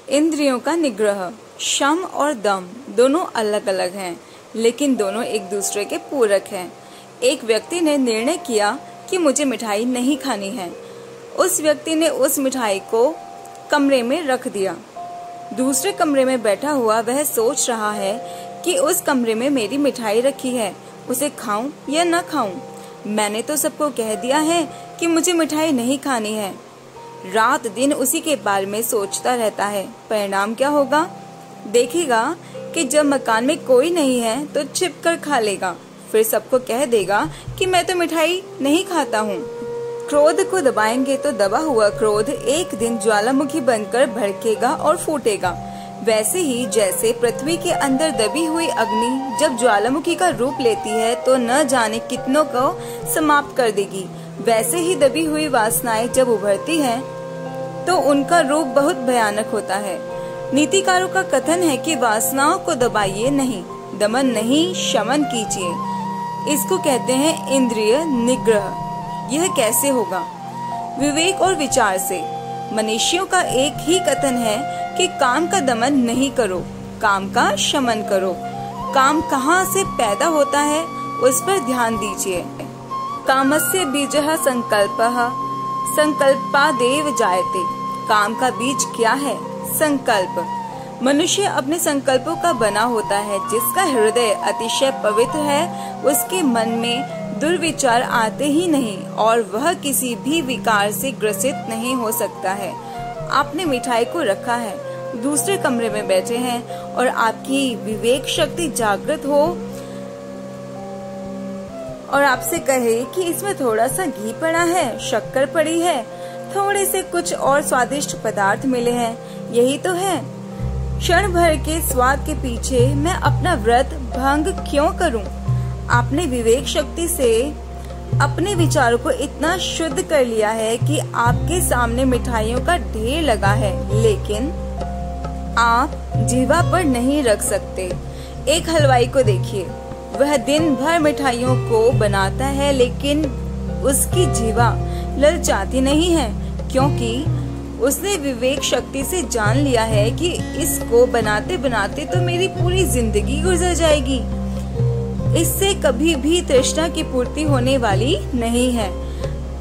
इंद्रियों का निग्रह। शम और दम दोनों अलग अलग हैं, लेकिन दोनों एक दूसरे के पूरक हैं। एक व्यक्ति ने निर्णय किया कि मुझे मिठाई नहीं खानी है। उस व्यक्ति ने उस मिठाई को कमरे में रख दिया। दूसरे कमरे में बैठा हुआ वह सोच रहा है कि उस कमरे में मेरी मिठाई रखी है, उसे खाऊं या न खाऊं। मैंने तो सबको कह दिया है कि मुझे मिठाई नहीं खानी है। रात दिन उसी के बारे में सोचता रहता है। परिणाम क्या होगा? देखेगा कि जब मकान में कोई नहीं है तो छिप कर खा लेगा, फिर सबको कह देगा कि मैं तो मिठाई नहीं खाता हूँ। क्रोध को दबाएंगे तो दबा हुआ क्रोध एक दिन ज्वालामुखी बनकर भड़केगा और फूटेगा। वैसे ही जैसे पृथ्वी के अंदर दबी हुई अग्नि जब ज्वालामुखी का रूप लेती है तो न जाने कितनों को समाप्त कर देगी, वैसे ही दबी हुई वासनाएं जब उभरती हैं तो उनका रूप बहुत भयानक होता है। नीतिकारों का कथन है कि वासनाओं को दबाइए नहीं, दमन नहीं, शमन कीजिए। इसको कहते हैं इंद्रिय निग्रह। यह कैसे होगा? विवेक और विचार से। मनुष्यों का एक ही कथन है कि काम का दमन नहीं करो, काम का शमन करो। काम कहाँ से पैदा होता है उस पर ध्यान दीजिए। कामस्य बीजः संकल्पः, संकल्पादेव जायते। काम का बीज क्या है? संकल्प। मनुष्य अपने संकल्पों का बना होता है। जिसका हृदय अतिशय पवित्र है उसके मन में दुर्विचार आते ही नहीं और वह किसी भी विकार से ग्रसित नहीं हो सकता है। आपने मिठाई को रखा है, दूसरे कमरे में बैठे हैं और आपकी विवेक शक्ति जागृत हो और आपसे कहे कि इसमें थोड़ा सा घी पड़ा है, शक्कर पड़ी है, थोड़े से कुछ और स्वादिष्ट पदार्थ मिले हैं, यही तो है। क्षण भर के स्वाद के पीछे मैं अपना व्रत भंग क्यों करूं? आपने विवेक शक्ति से अपने विचारों को इतना शुद्ध कर लिया है कि आपके सामने मिठाइयों का ढेर लगा है, लेकिन आप जीवा पर नहीं रख सकते। एक हलवाई को देखिए, वह दिन भर मिठाइयों को बनाता है, लेकिन उसकी जीवा ललचाती नहीं है, क्योंकि उसने विवेक शक्ति से जान लिया है कि इसको बनाते बनाते तो मेरी पूरी जिंदगी गुजर जाएगी, इससे कभी भी तृष्णा की पूर्ति होने वाली नहीं है।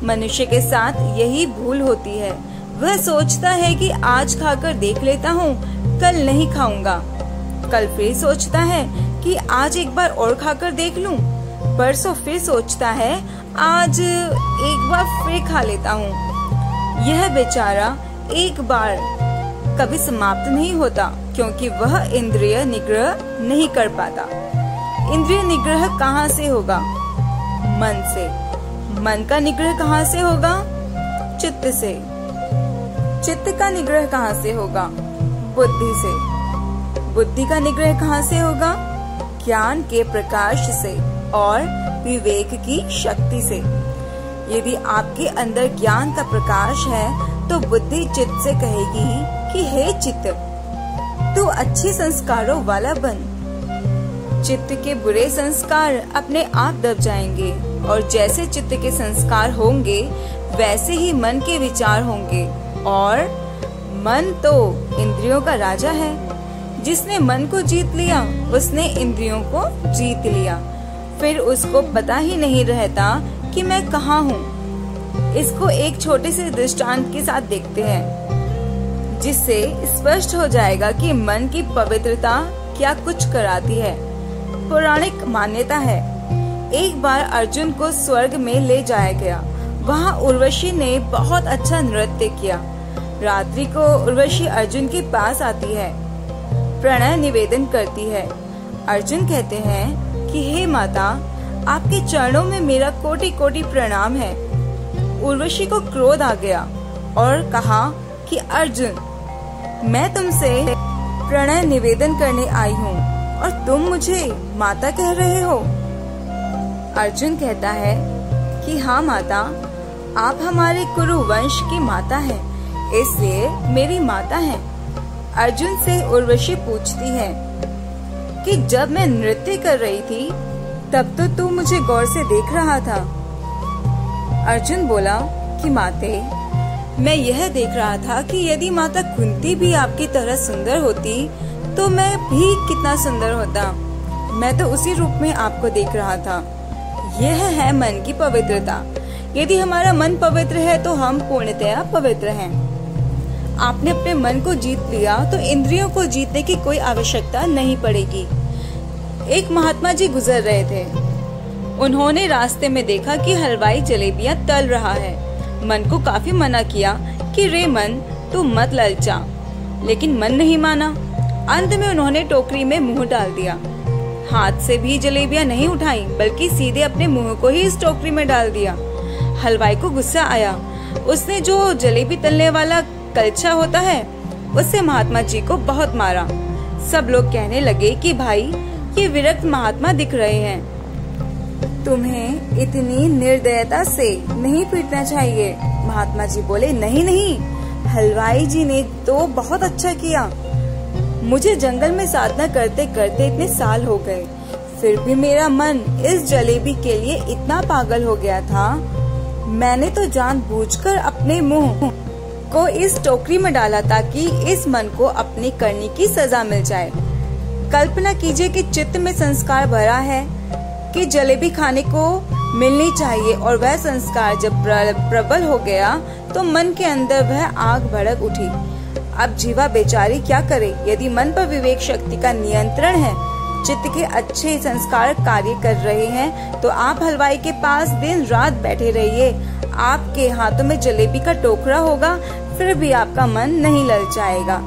मनुष्य के साथ यही भूल होती है। वह सोचता है कि आज खाकर देख लेता हूँ, कल नहीं खाऊंगा। कल फिर सोचता है कि आज एक बार और खाकर देख लूं। परसों फिर सोचता है आज एक बार फिर खा लेता हूँ। यह बेचारा एक बार कभी समाप्त नहीं होता, क्योंकि वह इंद्रिय निग्रह नहीं कर पाता। इंद्रिय निग्रह कहाँ से होगा? मन से। मन का निग्रह कहाँ से होगा? चित्त से। चित्त का निग्रह कहाँ से होगा? बुद्धि से। बुद्धि का निग्रह कहाँ से होगा? ज्ञान के प्रकाश से और विवेक की शक्ति से। यदि आपके अंदर ज्ञान का प्रकाश है तो बुद्धि चित्त से कहेगी कि हे चित्त, तू अच्छे संस्कारों वाला बन। चित्त के बुरे संस्कार अपने आप दब जाएंगे और जैसे चित्त के संस्कार होंगे वैसे ही मन के विचार होंगे। और मन तो इंद्रियों का राजा है। जिसने मन को जीत लिया उसने इंद्रियों को जीत लिया। फिर उसको पता ही नहीं रहता कि मैं कहाँ हूँ। इसको एक छोटे से दृष्टांत के साथ देखते हैं, जिससे स्पष्ट हो जाएगा कि मन की पवित्रता क्या कुछ कराती है। पौराणिक मान्यता है, एक बार अर्जुन को स्वर्ग में ले जाया गया। वहाँ उर्वशी ने बहुत अच्छा नृत्य किया। रात्रि को उर्वशी अर्जुन के पास आती है, प्रणय निवेदन करती है। अर्जुन कहते हैं कि हे माता, आपके चरणों में मेरा कोटि कोटि प्रणाम है। उर्वशी को क्रोध आ गया और कहा कि अर्जुन, मैं तुमसे प्रणय निवेदन करने आई हूँ और तुम मुझे माता कह रहे हो। अर्जुन कहता है कि हाँ माता, आप हमारे कुरु वंश की माता हैं, इसलिए मेरी माता हैं। अर्जुन से उर्वशी पूछती है कि जब मैं नृत्य कर रही थी तब तो तू मुझे गौर से देख रहा था। अर्जुन बोला कि माते, मैं यह देख रहा था कि यदि माता कुंती भी आपकी तरह सुंदर होती तो मैं भी कितना सुंदर होता। मैं तो उसी रूप में आपको देख रहा था। यह है मन की पवित्रता। यदि हमारा मन पवित्र है तो हम पूर्णतया पवित्र हैं। आपने अपने मन को जीत लिया तो इंद्रियों को जीतने की कोई आवश्यकता नहीं पड़ेगी। एक महात्मा जी गुजर रहे थे। उन्होंने रास्ते में देखा कि हलवाई जलेबियां तल रहा है। मन को काफी मना किया कि रे मन, तू मत ललचा, लेकिन मन नहीं माना। अंत में उन्होंने टोकरी में मुंह डाल दिया। हाथ से भी जलेबियां नहीं उठाई, बल्कि सीधे अपने मुंह को ही इस टोकरी में डाल दिया। हलवाई को गुस्सा आया। उसने जो जलेबी तलने वाला कलछा होता है उससे महात्मा जी को बहुत मारा। सब लोग कहने लगे कि भाई, ये विरक्त महात्मा दिख रहे हैं, तुम्हें इतनी निर्दयता से नहीं पीटना चाहिए। महात्मा जी बोले, नहीं नहीं, हलवाई जी ने तो बहुत अच्छा किया। मुझे जंगल में साधना करते करते इतने साल हो गए, फिर भी मेरा मन इस जलेबी के लिए इतना पागल हो गया था। मैंने तो जानबूझकर अपने मुंह को इस टोकरी में डाला ताकि इस मन को अपनी करनी की सजा मिल जाए। कल्पना कीजिए कि चित्त में संस्कार भरा है कि जलेबी खाने को मिलनी चाहिए, और वह संस्कार जब प्रबल हो गया तो मन के अंदर वह आग भड़क उठी। अब जीवा बेचारी क्या करे? यदि मन पर विवेक शक्ति का नियंत्रण है, चित्त के अच्छे संस्कार कार्य कर रहे हैं, तो आप हलवाई के पास दिन रात बैठे रहिए। आपके हाथों में जलेबी का टोकरा होगा, फिर भी आपका मन नहीं ललचाएगा।